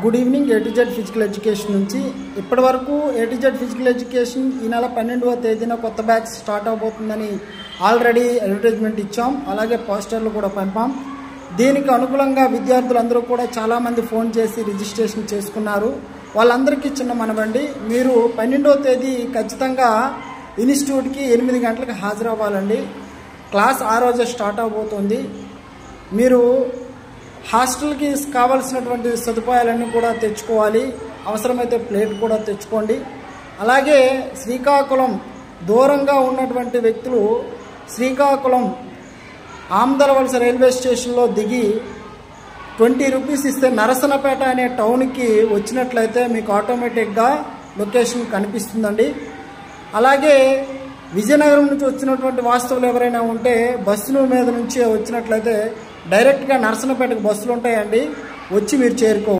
Good evening. A to Z physical education నుంచి ఇప్పటి వరకు A to Z physical education ఈ నెల 12వ తేదీన కొత్త బ్యాచ్ స్టార్ట్ అవబోతుందని ఆల్రెడీ అడ్వర్టైజ్మెంట్ ఇచ్చాం. అలాగే పోస్టర్లు కూడా పంపాం. దీనికి అనుకూలంగా విద్యార్థులందరూ కూడా చాలామంది ఫోన్ చేసి రిజిస్ట్రేషన్ చేసుకున్నారు. వాళ్ళందరికీ చిన్న మనవండి, మీరు 12వ తేదీ ఖచ్చితంగా ఇన్స్టిట్యూట్కి 8 గంటలకు హాజరవ్వాలండి. క్లాస్ ఆ రోజే స్టార్ట్ అవబోతుంది. మీరు హాస్టల్కి కావాల్సినటువంటి సదుపాయాలన్నీ కూడా తెచ్చుకోవాలి. అవసరమైతే ప్లేట్ కూడా తెచ్చుకోండి. అలాగే శ్రీకాకుళం దూరంగా ఉన్నటువంటి వ్యక్తులు శ్రీకాకుళం ఆమదలవలస రైల్వే స్టేషన్లో దిగి 20 రూపీస్ ఇస్తే నరసనపేట అనే టౌన్కి వచ్చినట్లయితే మీకు ఆటోమేటిక్గా లొకేషన్ కనిపిస్తుందండి. అలాగే విజయనగరం నుంచి వచ్చినటువంటి వాస్తవులు ఎవరైనా ఉంటే బస్సు మీద నుంచి వచ్చినట్లయితే డైరెక్ట్గా నరసనపేటకు బస్సులు ఉంటాయండి, వచ్చి మీరు చేరుకోవచ్చు.